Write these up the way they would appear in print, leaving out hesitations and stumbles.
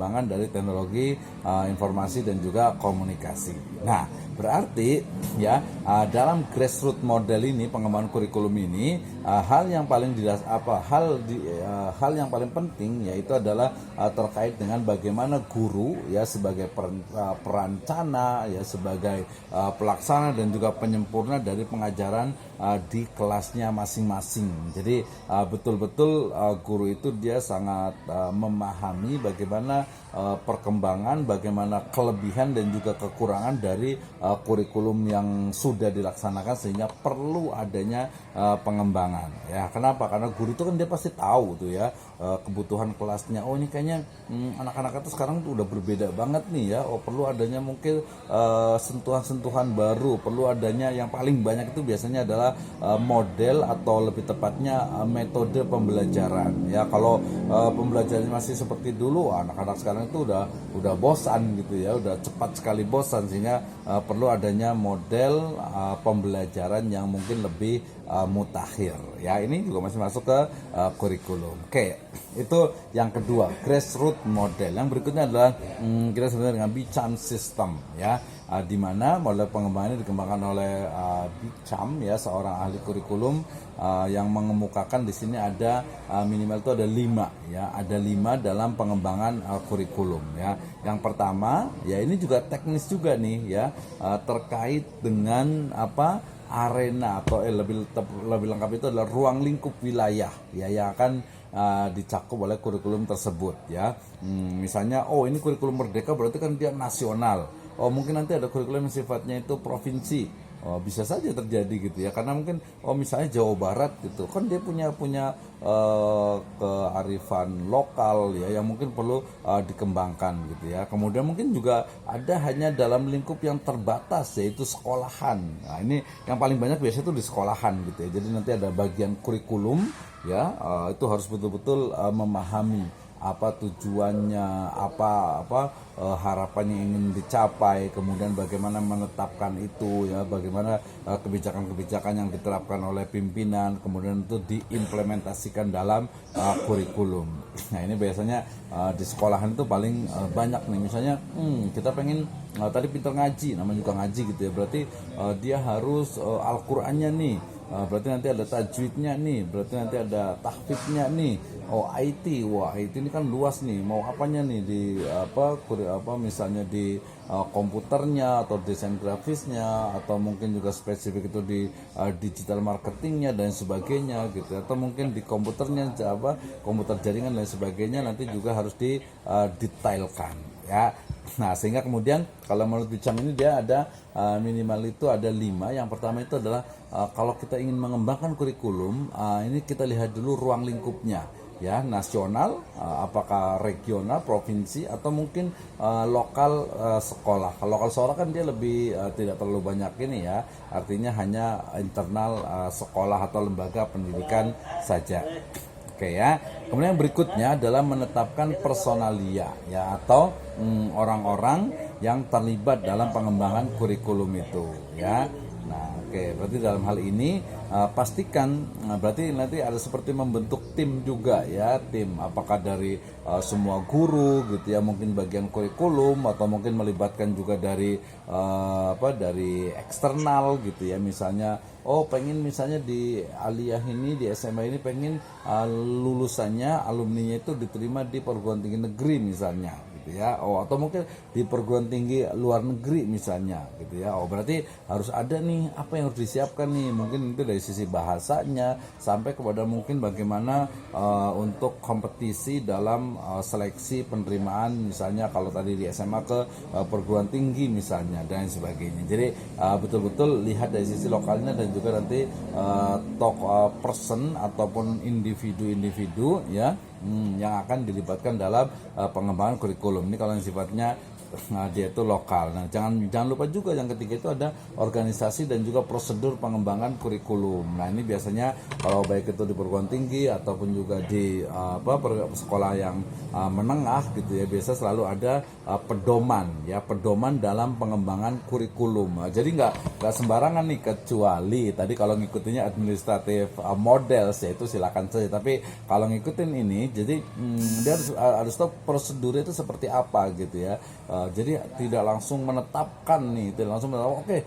pengembangan dari teknologi informasi dan juga komunikasi. Nah, berarti ya dalam grassroots model ini, pengembangan kurikulum ini, hal yang paling hal yang paling penting yaitu adalah terkait dengan bagaimana guru ya sebagai perancana ya sebagai pelaksana dan juga penyempurna dari pengajaran di kelasnya masing-masing. Jadi betul-betul guru itu dia sangat memahami bagaimana perkembangan, bagaimana kelebihan dan juga kekurangan dari kurikulum yang sudah dilaksanakan sehingga perlu adanya pengembangan. Ya, kenapa? Karena guru itu kan dia pasti tahu tuh ya kebutuhan kelasnya. Oh, ini kayaknya anak-anak itu sekarang tuh udah berbeda banget nih ya. Oh, perlu adanya mungkin sentuhan-sentuhan baru, perlu adanya yang paling banyak itu biasanya adalah model atau lebih tepatnya metode pembelajaran. Ya, kalau pembelajarannya masih seperti dulu, anak-anak sekarang itu udah bosan gitu ya, udah cepat sekali bosan sehingga perlu adanya model pembelajaran yang mungkin lebih mutakhir. Ya, ini juga masih masuk ke kurikulum. Oke, itu yang kedua, grassroots model. Yang berikutnya adalah kita sebenarnya dengan Bicham system ya. Di mana model pengembangan ini dikembangkan oleh Bicham ya, seorang ahli kurikulum yang mengemukakan di sini ada minimal itu ada 5 ya, ada 5 dalam pengembangan kurikulum ya. Yang pertama ya, ini juga teknis juga nih ya, terkait dengan arena atau lebih lengkap itu adalah ruang lingkup wilayah ya yang akan dicakup oleh kurikulum tersebut ya. Misalnya ini kurikulum merdeka berarti kan dia nasional. Mungkin nanti ada kurikulum yang sifatnya itu provinsi. Bisa saja terjadi gitu ya, karena mungkin misalnya Jawa Barat gitu kan dia punya kearifan lokal ya yang mungkin perlu dikembangkan gitu ya. Kemudian mungkin juga ada hanya dalam lingkup yang terbatas yaitu sekolahan. Nah, ini yang paling banyak biasanya itu di sekolahan gitu ya. Jadi nanti ada bagian kurikulum ya, itu harus betul-betul memahami apa tujuannya, harapannya yang ingin dicapai, kemudian bagaimana menetapkan itu ya, bagaimana kebijakan-kebijakan yang diterapkan oleh pimpinan, kemudian itu diimplementasikan dalam kurikulum. Nah, ini biasanya di sekolahan itu paling banyak nih. Misalnya kita pengen tadi pintar ngaji, namanya juga ngaji gitu ya, berarti dia harus Al-Qur'annya nih. Berarti nanti ada tajwidnya nih, berarti nanti ada tahfidnya nih. IT, IT ini kan luas nih. Mau apanya nih di misalnya di komputernya atau desain grafisnya atau mungkin juga spesifik itu di digital marketingnya dan sebagainya gitu. Atau mungkin di komputernya komputer jaringan dan sebagainya nanti juga harus didetailkan ya. Nah, sehingga kemudian kalau menurut Bicham ini dia ada minimal itu ada 5. Yang pertama itu adalah kalau kita ingin mengembangkan kurikulum, ini kita lihat dulu ruang lingkupnya ya, nasional, apakah regional, provinsi, atau mungkin lokal sekolah. Kalau lokal sekolah kan dia lebih tidak terlalu banyak ini ya, artinya hanya internal sekolah atau lembaga pendidikan saja. Oke ya. Kemudian yang berikutnya adalah menetapkan personalia ya, atau orang-orang yang terlibat dalam pengembangan kurikulum itu ya. Nah, berarti dalam hal ini pastikan berarti nanti ada seperti membentuk tim juga ya, tim apakah dari semua guru gitu ya, mungkin bagian kurikulum, atau mungkin melibatkan juga dari dari eksternal gitu ya. Misalnya pengen misalnya di aliyah ini, di SMA ini pengen lulusannya, alumninya itu diterima di perguruan tinggi negeri misalnya gitu ya. Atau mungkin di perguruan tinggi luar negeri misalnya gitu ya. Berarti harus ada nih apa yang harus disiapkan nih, mungkin itu dari sisi bahasanya sampai kepada mungkin bagaimana untuk kompetisi dalam seleksi penerimaan, misalnya kalau tadi di SMA ke perguruan tinggi misalnya dan sebagainya. Jadi betul-betul lihat dari sisi lokalnya dan juga nanti person ataupun individu-individu ya yang akan dilibatkan dalam pengembangan kurikulum. Ini kalau yang sifatnya dia itu lokal. Nah, jangan lupa juga yang ketiga itu ada organisasi dan juga prosedur pengembangan kurikulum. Nah, ini biasanya kalau baik itu di perguruan tinggi ataupun juga di sekolah yang menengah gitu ya, biasa selalu ada pedoman dalam pengembangan kurikulum. Nah, jadi nggak sembarangan nih, kecuali tadi kalau ngikutinnya administratif models ya itu silakan saja. Tapi kalau ngikutin ini, jadi dia harus tahu prosedurnya itu seperti apa gitu ya. Jadi tidak langsung menetapkan nih, tidak langsung menetapkan oke,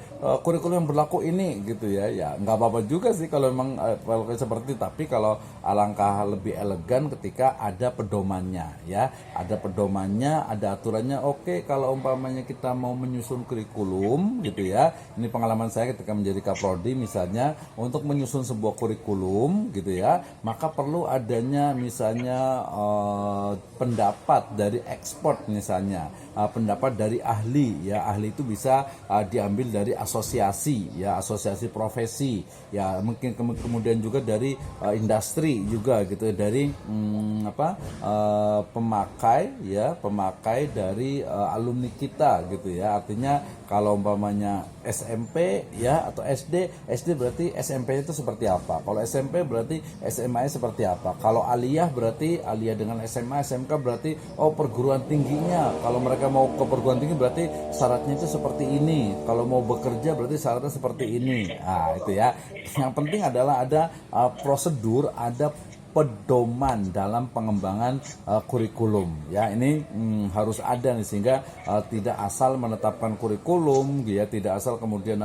kurikulum yang berlaku ini gitu ya. Ya nggak apa-apa juga sih kalau memang kalau seperti itu. Tapi kalau alangkah lebih elegan ketika ada pedomannya ya, ada pedomannya, ada aturannya. Oke, kalau umpamanya kita mau menyusun kurikulum gitu ya, ini pengalaman saya ketika menjadi kaprodi misalnya, untuk menyusun sebuah kurikulum gitu ya, maka perlu adanya misalnya pendapat dari expert misalnya, pendapat dari ahli ya. Ahli itu bisa diambil dari asosiasi ya, asosiasi profesi ya, mungkin kemudian juga dari industri juga gitu, dari pemakai dari alumni kita gitu ya. Artinya kalau umpamanya SMP ya atau SD berarti SMP itu seperti apa, kalau SMP berarti SMA seperti apa, kalau aliyah berarti aliyah dengan SMA, SMK berarti perguruan tingginya, kalau mereka mau ke perguruan tinggi berarti syaratnya itu seperti ini, kalau mau bekerja berarti syaratnya seperti ini. Nah itu ya, yang penting adalah ada prosedur, ada pedoman dalam pengembangan kurikulum ya. Ini harus ada nih, sehingga tidak asal menetapkan kurikulum ya, tidak asal kemudian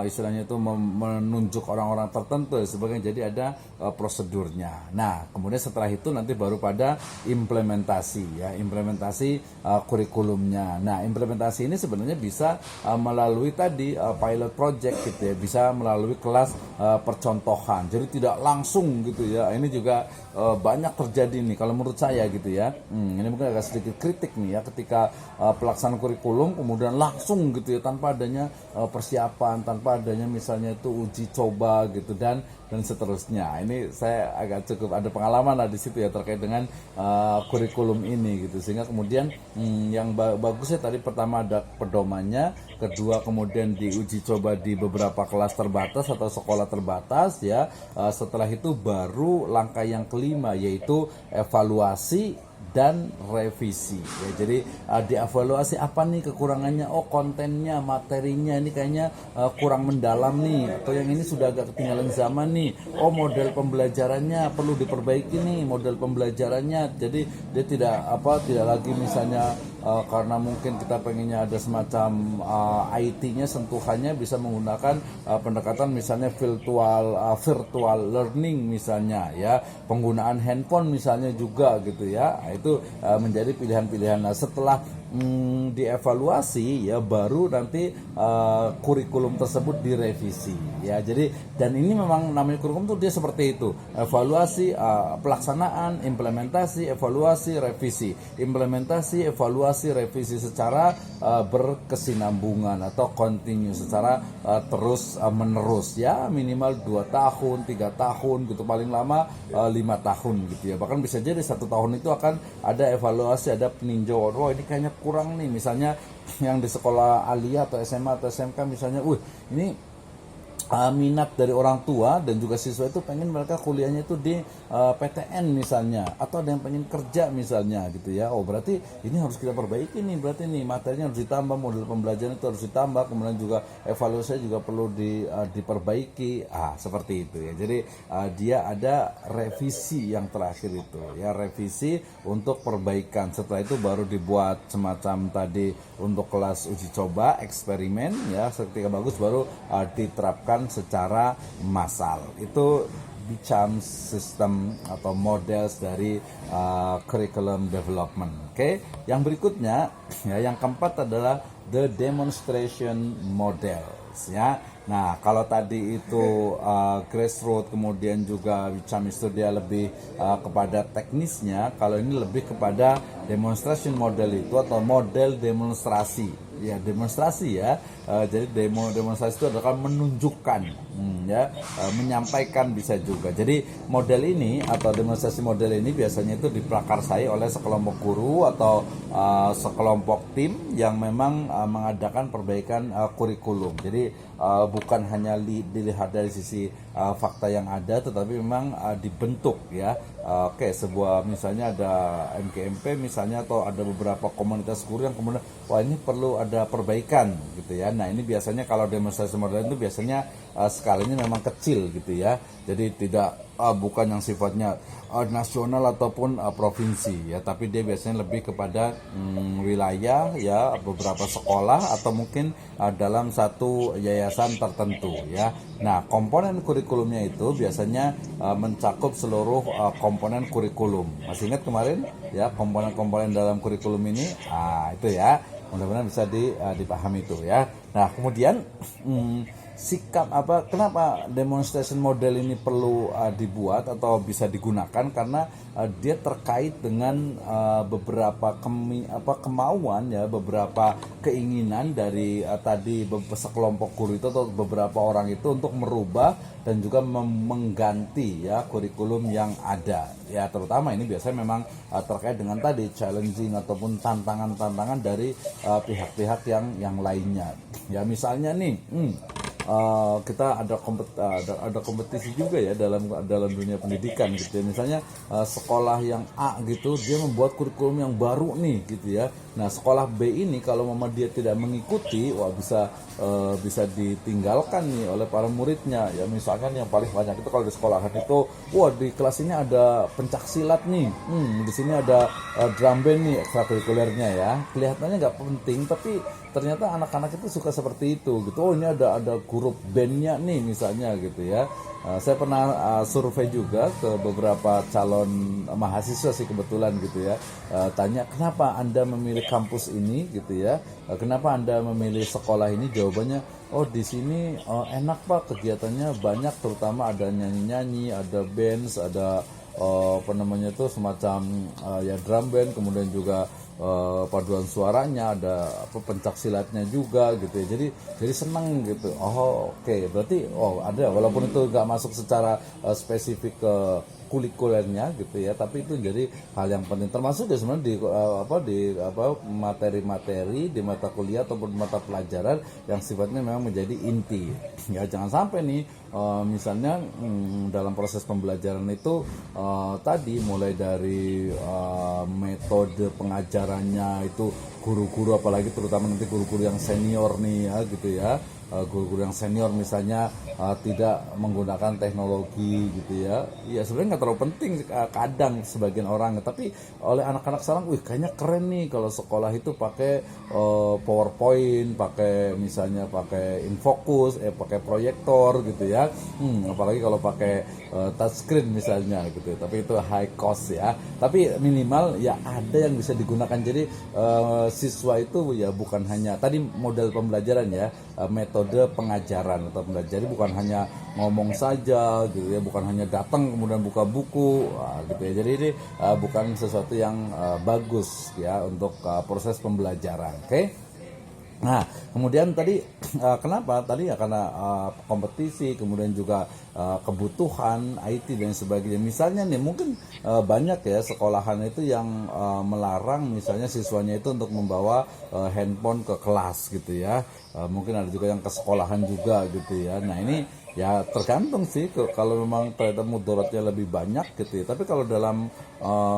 istilahnya itu menunjuk orang-orang tertentu sebagainya. Jadi ada prosedurnya. Nah kemudian setelah itu nanti baru pada implementasi ya, implementasi kurikulumnya. Nah implementasi ini sebenarnya bisa melalui tadi pilot project gitu ya, bisa melalui kelas percontohan. Jadi tidak langsung gitu ya. Ini juga banyak terjadi nih kalau menurut saya gitu ya. Ini mungkin agak sedikit kritik nih ya, ketika pelaksanaan kurikulum kemudian langsung gitu ya, tanpa adanya persiapan, tanpa adanya misalnya itu uji coba gitu dan seterusnya. Ini saya agak cukup ada pengalaman lah di situ ya, terkait dengan kurikulum ini gitu. Sehingga kemudian yang bagusnya tadi pertama ada pedomannya, kedua kemudian diuji coba di beberapa kelas terbatas atau sekolah terbatas ya. Setelah itu baru langkah yang kelima, yaitu evaluasi dan revisi ya. Jadi dievaluasi apa nih kekurangannya, kontennya, materinya ini kayaknya kurang mendalam nih, atau yang ini sudah agak ketinggalan zaman nih, model pembelajarannya perlu diperbaiki nih, model pembelajarannya. Jadi dia tidak lagi misalnya karena mungkin kita pengennya ada semacam IT-nya, sentuhannya bisa menggunakan pendekatan misalnya virtual learning misalnya ya, penggunaan handphone misalnya juga gitu ya. Itu menjadi pilihan-pilihan. Nah setelah dievaluasi ya, baru nanti kurikulum tersebut direvisi ya. Jadi dan ini memang namanya kurikulum tuh dia seperti itu, evaluasi, pelaksanaan, implementasi, evaluasi, revisi, implementasi, evaluasi, revisi secara berkesinambungan atau continue, secara terus menerus ya, minimal 2 tahun, 3 tahun gitu, paling lama 5 tahun gitu ya. Bahkan bisa jadi 1 tahun itu akan ada evaluasi, ada peninjauan. Ini kayaknya kurang nih, misalnya yang di sekolah aliyah atau SMA atau SMK misalnya, ini minat dari orang tua dan juga siswa itu pengen mereka kuliahnya itu di PTN misalnya, atau ada yang pengen kerja misalnya gitu ya. Berarti ini harus kita perbaiki nih, berarti nih materinya harus ditambah, model pembelajaran itu harus ditambah, kemudian juga evaluasi juga perlu diperbaiki. Seperti itu ya. Jadi dia ada revisi yang terakhir itu ya, revisi untuk perbaikan. Setelah itu baru dibuat semacam tadi untuk kelas uji coba, eksperimen ya. Ketika bagus baru diterapkan secara massal. Itu BCAM sistem atau models dari curriculum development. Oke, yang berikutnya ya, yang keempat adalah the demonstration models ya. Nah kalau tadi itu grassroots, kemudian juga BCAM itu dia lebih kepada teknisnya. Kalau ini lebih kepada demonstration model itu, atau model demonstrasi ya, demonstrasi ya. Jadi demonstrasi itu adalah menunjukkan menyampaikan bisa juga. Jadi model ini atau demonstrasi model ini biasanya itu diprakarsai oleh sekelompok guru atau sekelompok tim yang memang mengadakan perbaikan kurikulum. Jadi bukan hanya dilihat dari sisi fakta yang ada, tetapi memang dibentuk ya. Oke, sebuah misalnya ada MKMP misalnya, atau ada beberapa komunitas guru yang kemudian wah ini perlu ada perbaikan gitu ya. Nah ini biasanya kalau demonstrasi model itu biasanya skalanya memang kecil gitu ya. Jadi tidak bukan yang sifatnya nasional ataupun provinsi ya, tapi dia biasanya lebih kepada wilayah ya, beberapa sekolah atau mungkin dalam satu yayasan tertentu ya. Nah komponen kurikulumnya itu biasanya mencakup seluruh komponen kurikulum. Masih ingat kemarin ya komponen-komponen dalam kurikulum ini? Itu ya, mudah-mudahan bisa dipahami itu ya. Nah kemudian sikap kenapa demonstration model ini perlu dibuat atau bisa digunakan, karena dia terkait dengan beberapa kemauan ya, beberapa keinginan dari tadi sekelompok guru itu atau beberapa orang itu untuk merubah dan juga mengganti ya kurikulum yang ada ya. Terutama ini biasanya memang terkait dengan tadi challenging ataupun tantangan-tantangan dari pihak-pihak yang lainnya ya. Misalnya nih kita ada kompetisi juga ya dalam dunia pendidikan gitu ya. Misalnya sekolah yang A gitu, dia membuat kurikulum yang baru nih gitu ya. Nah sekolah B ini kalau mama dia tidak mengikuti, wah bisa ditinggalkan nih oleh para muridnya ya. Misalkan yang paling banyak itu kalau di sekolahan itu, wah di kelas ini ada pencak silat nih, di sini ada drum band nih ekstrakurikulernya ya. Kelihatannya nggak penting, tapi ternyata anak-anak itu suka seperti itu gitu. Oh ini ada grup bandnya nih misalnya gitu ya. Saya pernah survei juga ke beberapa calon mahasiswa sih kebetulan gitu ya. Tanya kenapa Anda memilih kampus ini gitu ya. Kenapa Anda memilih sekolah ini? Jawabannya, oh di sini enak Pak, kegiatannya banyak, terutama ada nyanyi-nyanyi, ada bands, ada semacam ya drum band, kemudian juga paduan suaranya, ada pencak silatnya juga gitu ya. Jadi senang gitu. Oke. Berarti ada, walaupun itu nggak masuk secara spesifik ke kulikulernya gitu ya, tapi itu jadi hal yang penting, termasuk ya sebenarnya di materi-materi di mata kuliah ataupun mata pelajaran yang sifatnya memang menjadi inti ya. Jangan sampai nih misalnya dalam proses pembelajaran itu tadi mulai dari metode pengajarannya itu guru-guru, apalagi terutama nanti guru-guru yang senior nih ya gitu ya. Guru-guru yang senior misalnya tidak menggunakan teknologi gitu ya. Ya sebenarnya nggak terlalu penting kadang sebagian orang, tapi oleh anak-anak sekarang, kayaknya keren nih kalau sekolah itu pakai PowerPoint, pakai infocus, pakai proyektor gitu ya. Apalagi kalau pakai touchscreen misalnya gitu. Tapi itu high cost ya. Tapi minimal ya ada yang bisa digunakan. Jadi siswa itu ya bukan hanya tadi model pembelajaran ya, metode pengajaran atau belajar, bukan hanya ngomong saja gitu ya, bukan hanya datang kemudian buka buku gitu ya. Jadi ini bukan sesuatu yang bagus ya untuk proses pembelajaran. Oke. Nah, kemudian tadi kenapa? Tadi ya karena kompetisi, kemudian juga kebutuhan IT dan sebagainya. Misalnya nih mungkin banyak ya sekolahan itu yang melarang misalnya siswanya itu untuk membawa handphone ke kelas gitu ya. Mungkin ada juga yang ke sekolahan juga gitu ya. Nah ini ya tergantung sih, kalau memang ternyata mudaratnya lebih banyak gitu ya. Tapi kalau dalam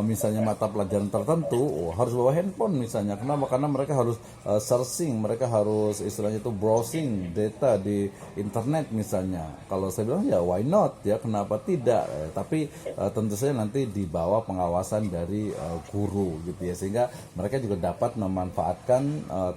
misalnya mata pelajaran tertentu harus bawa handphone misalnya. Kenapa? Karena mereka harus searching, mereka harus istilahnya itu browsing data di internet misalnya. Kalau saya bilang ya why not ya, kenapa tidak? Tapi tentu saja nanti di bawah pengawasan dari guru gitu ya, sehingga mereka juga dapat memanfaatkan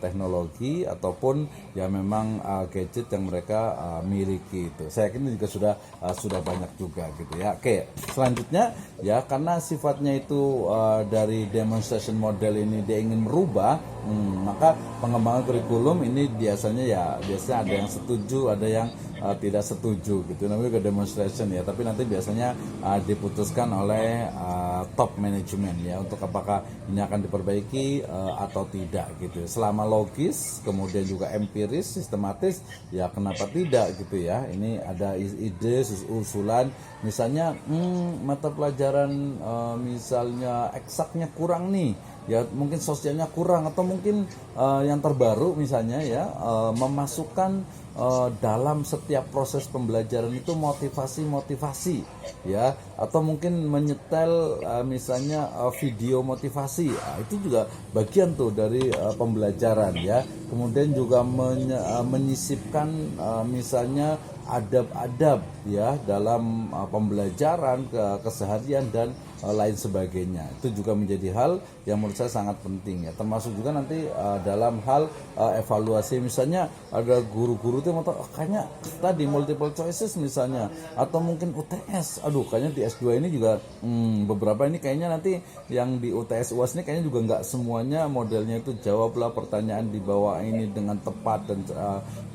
teknologi ataupun ya memang gadget yang mereka miliki itu. Saya yakin juga sudah banyak juga gitu ya. Oke, selanjutnya ya karena sifatnya itu dari demonstration model ini dia ingin merubah Maka pengembangan kurikulum ini biasanya ada yang setuju, ada yang tidak setuju gitu. Namanya demonstration ya, tapi nanti biasanya diputuskan oleh top management ya untuk apakah ini akan diperbaiki atau tidak gitu. Selama logis, kemudian juga empiris, sistematis, ya kenapa tidak gitu ya. Ini ada ide, usulan, misalnya mata pelajaran misalnya eksaknya kurang nih, ya mungkin sosialnya kurang, atau mungkin yang terbaru misalnya ya memasukkan dalam setiap proses pembelajaran itu motivasi ya, atau mungkin menyetel misalnya video motivasi. Itu juga bagian tuh dari pembelajaran ya. Kemudian juga menyisipkan misalnya adab-adab ya dalam pembelajaran, keseharian dan lain sebagainya. Itu juga menjadi hal yang menurut saya sangat penting ya. Termasuk juga nanti dalam hal evaluasi, misalnya ada guru-guru itu kayaknya tadi multiple choices misalnya, atau mungkin UTS. Aduh, kayaknya di S2 ini juga beberapa ini kayaknya nanti yang di UTS UAS ini kayaknya juga nggak semuanya modelnya itu jawablah pertanyaan di bawah ini dengan tepat dan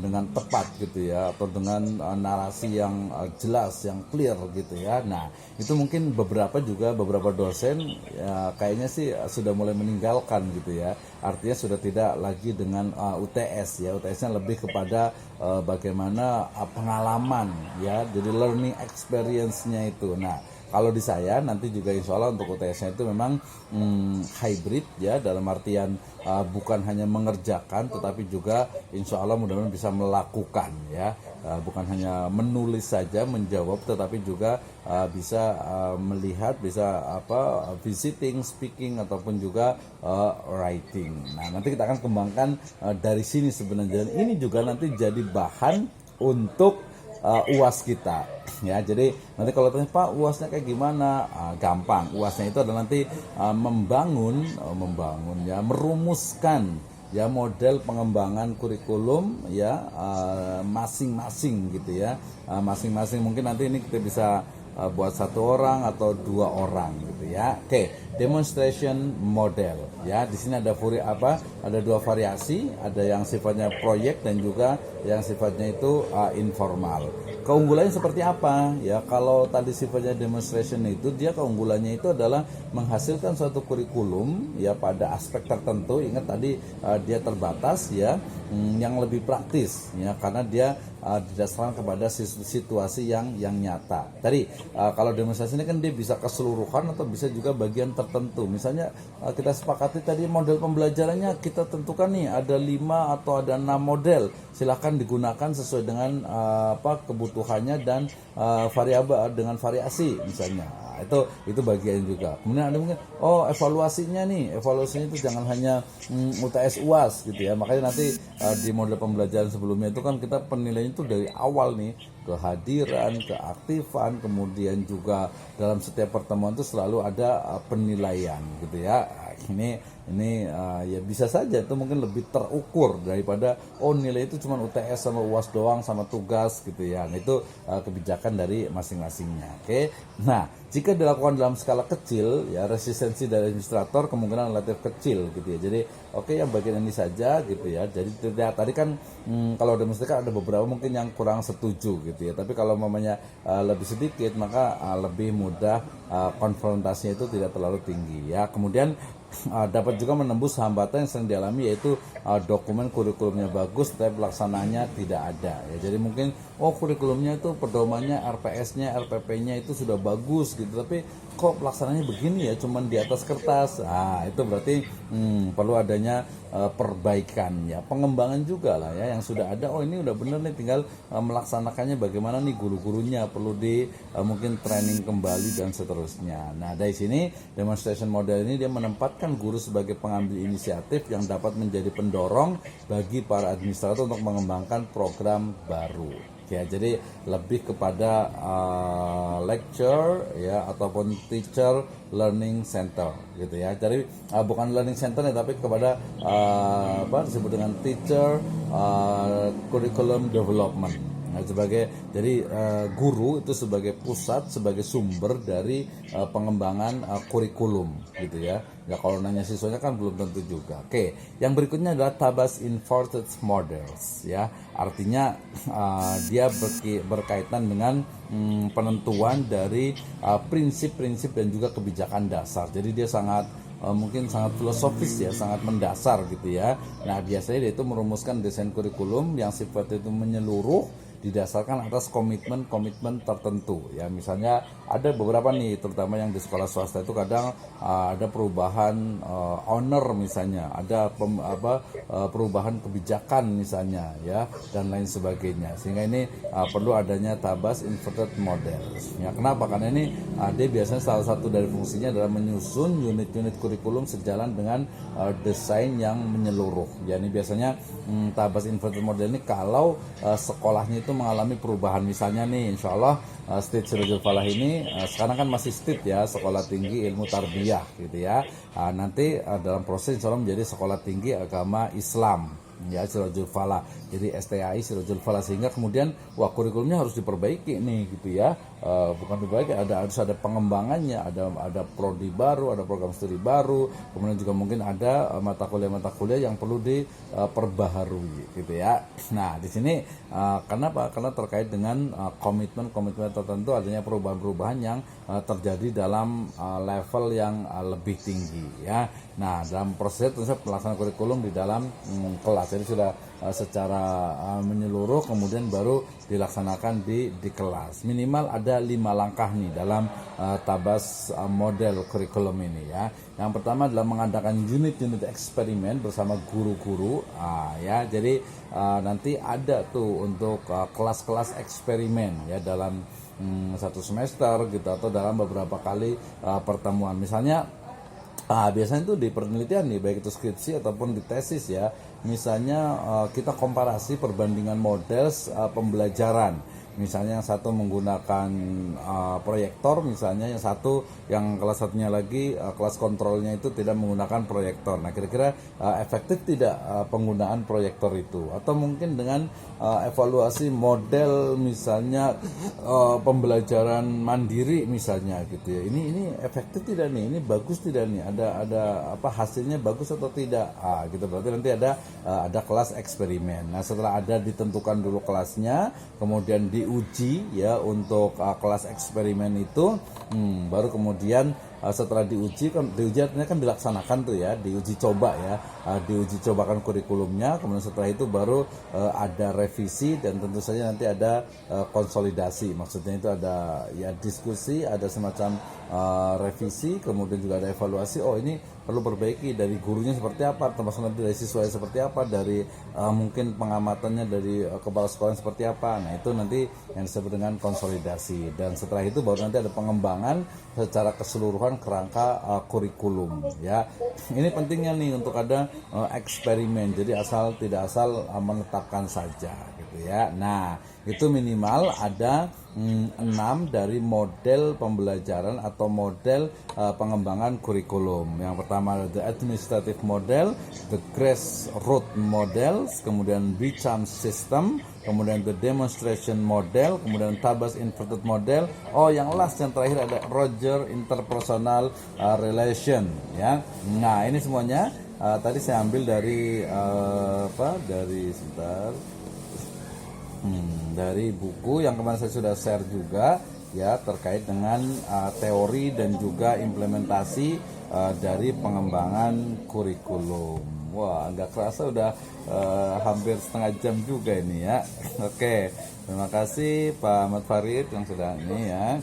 dengan tepat gitu ya, atau dengan narasi yang jelas, yang clear gitu ya. Nah, itu mungkin beberapa dosen ya, kayaknya sih sudah mulai meninggalkan gitu ya. Artinya sudah tidak lagi dengan UTS ya. UTS-nya lebih kepada bagaimana pengalaman ya. Jadi learning experience-nya itu. Nah, kalau di saya nanti juga insya Allah untuk UTS-nya itu memang hybrid ya, dalam artian bukan hanya mengerjakan tetapi juga insya Allah mudah-mudahan bisa melakukan ya. Bukan hanya menulis saja, menjawab, tetapi juga bisa melihat, bisa visiting, speaking, ataupun juga writing. Nah, nanti kita akan kembangkan dari sini sebenarnya. Dan ini juga nanti jadi bahan untuk UAS kita ya. Jadi nanti kalau tanya Pak UASnya kayak gimana, gampang. UASnya itu adalah nanti membangun ya, merumuskan ya model pengembangan kurikulum ya masing-masing gitu ya. Masing-masing mungkin nanti ini kita bisa buat 1 orang atau 2 orang gitu ya. Oke, demonstration model ya. Di sini ada ada 2 variasi, ada yang sifatnya proyek dan juga yang sifatnya itu informal. Keunggulannya seperti apa ya? Kalau tadi sifatnya demonstration itu, dia keunggulannya itu adalah menghasilkan suatu kurikulum ya pada aspek tertentu. Ingat tadi dia terbatas ya, yang lebih praktis ya, karena dia didasarkan kepada situasi yang nyata. Tadi kalau demonstrasi ini kan dia bisa keseluruhan atau bisa juga bagian tertentu. Misalnya kita sepakati tadi model pembelajarannya kita tentukan nih ada 5 atau ada 6 model. Silahkan digunakan sesuai dengan kebutuhannya dan variabel dengan variasi misalnya. Itu bagian juga. Kemudian ada mungkin evaluasinya itu jangan hanya UTS UAS gitu ya. Makanya nanti di model pembelajaran sebelumnya itu kan kita penilaian itu dari awal nih, kehadiran, keaktifan, kemudian juga dalam setiap pertemuan itu selalu ada penilaian gitu ya. Ini ya bisa saja itu mungkin lebih terukur daripada nilai itu cuma UTS sama UAS doang sama tugas gitu ya. Nah, itu kebijakan dari masing-masingnya. Oke. Nah, jika dilakukan dalam skala kecil ya, resistensi dari administrator kemungkinan relatif kecil gitu ya. Jadi yang bagian ini saja gitu ya. Jadi tadi kan kalau demonstrasi ada beberapa mungkin yang kurang setuju gitu ya. Tapi kalau mamanya lebih sedikit maka lebih mudah, konfrontasinya itu tidak terlalu tinggi ya. Kemudian dapat juga menembus hambatan yang sering dialami, yaitu dokumen kurikulumnya bagus tapi pelaksanaannya tidak ada ya. Jadi mungkin kurikulumnya itu pedomannya, RPS-nya, RPP-nya itu sudah bagus gitu, tapi kok pelaksananya begini ya, cuman di atas kertas. Itu berarti perlu adanya perbaikan ya, pengembangan juga lah ya, yang sudah ada ini udah bener nih, tinggal melaksanakannya bagaimana nih, guru-gurunya perlu mungkin training kembali dan seterusnya. Nah, dari sini demonstration model ini dia menempatkan guru sebagai pengambil inisiatif yang dapat menjadi pendorong bagi para administrator untuk mengembangkan program baru. Ya, jadi lebih kepada lecture ya, ataupun teacher learning center gitu ya. Jadi bukan learning center ya, tapi kepada disebut dengan teacher curriculum development Nah, guru itu sebagai pusat, sebagai sumber dari pengembangan kurikulum gitu ya. Ya kalau nanya siswanya kan belum tentu juga. Oke, yang berikutnya adalah Tabas Inverted Models ya. Artinya dia berkaitan dengan penentuan dari prinsip-prinsip dan juga kebijakan dasar. Jadi dia mungkin sangat filosofis ya, sangat mendasar gitu ya. Nah biasanya dia itu merumuskan desain kurikulum yang sifatnya itu menyeluruh didasarkan atas komitmen-komitmen tertentu ya. Misalnya ada beberapa nih, terutama yang di sekolah swasta itu kadang ada perubahan owner misalnya, ada perubahan kebijakan misalnya ya, dan lain sebagainya, sehingga ini perlu adanya Tabas Inverted Models ya. Kenapa? Karena ini dia biasanya salah satu dari fungsinya adalah menyusun unit-unit kurikulum sejalan dengan desain yang menyeluruh ya. Ini biasanya Tabas Inverted Model ini kalau sekolahnya itu mengalami perubahan, misalnya nih insya Allah state Sirajul Falah ini sekarang kan masih state ya, sekolah tinggi ilmu tarbiyah gitu ya. Nanti dalam proses insya Allah menjadi sekolah tinggi agama Islam ya, Sirajul Falah, jadi STAI Sirajul Falah, sehingga kemudian kurikulumnya harus diperbaiki nih gitu ya. Bukan diperbaiki, harus ada pengembangannya, ada prodi baru, ada program studi baru, kemudian juga mungkin ada mata kuliah yang perlu diperbaharui gitu ya. Nah di sini kenapa? Karena terkait dengan komitmen tertentu, adanya perubahan-perubahan yang terjadi dalam level yang lebih tinggi ya. Nah dalam proses tentu pelaksanaan kurikulum di dalam kelas, jadi sudah secara menyeluruh, kemudian baru dilaksanakan di kelas. Minimal ada 5 langkah nih dalam Tabas model kurikulum ini ya. Yang pertama adalah mengadakan unit-unit eksperimen bersama guru-guru ya. Jadi nanti ada tuh untuk kelas-kelas eksperimen ya dalam satu semester gitu, atau dalam beberapa kali pertemuan. Misalnya biasanya itu di penelitian nih, baik itu skripsi ataupun di tesis ya. Misalnya kita komparasi perbandingan model pembelajaran. Misalnya yang satu menggunakan proyektor, misalnya yang kelas satunya lagi kelas kontrolnya itu tidak menggunakan proyektor. Nah kira-kira efektif tidak penggunaan proyektor itu? Atau mungkin dengan evaluasi model misalnya pembelajaran mandiri misalnya gitu ya. Ini efektif tidak nih? Ini bagus tidak nih? Ada hasilnya bagus atau tidak? Gitu, berarti nanti ada kelas eksperimen. Nah setelah ada ditentukan dulu kelasnya, kemudian diuji ya untuk kelas eksperimen itu, baru kemudian setelah diuji artinya kan dilaksanakan tuh ya, diuji coba ya, diuji cobakan kurikulumnya, kemudian setelah itu baru ada revisi, dan tentu saja nanti ada konsolidasi. Maksudnya itu ada ya diskusi, ada semacam revisi, kemudian juga ada evaluasi. Oh ini perlu perbaiki dari gurunya seperti apa, termasuk nanti dari siswanya seperti apa, dari mungkin pengamatannya dari kepala sekolah seperti apa. Nah itu nanti yang disebut dengan konsolidasi, dan setelah itu baru nanti ada pengembangan secara keseluruhan kerangka kurikulum ya. Ini pentingnya nih untuk ada eksperimen, jadi tidak asal menetapkan saja gitu ya. Nah itu minimal ada 6 dari model pembelajaran atau model pengembangan kurikulum. Yang pertama ada the administrative model, the grassroots model, kemudian Beauchamp system, kemudian the demonstration model, kemudian Tabas inverted model. Yang last, yang terakhir ada Roger interpersonal relation ya. Nah ini semuanya tadi saya ambil dari dari buku yang kemarin saya sudah share juga ya, terkait dengan teori dan juga implementasi dari pengembangan kurikulum. Wah, nggak kerasa udah hampir setengah jam juga ini ya. Oke, terima kasih Pak Ahmad Farid yang sudah ini ya.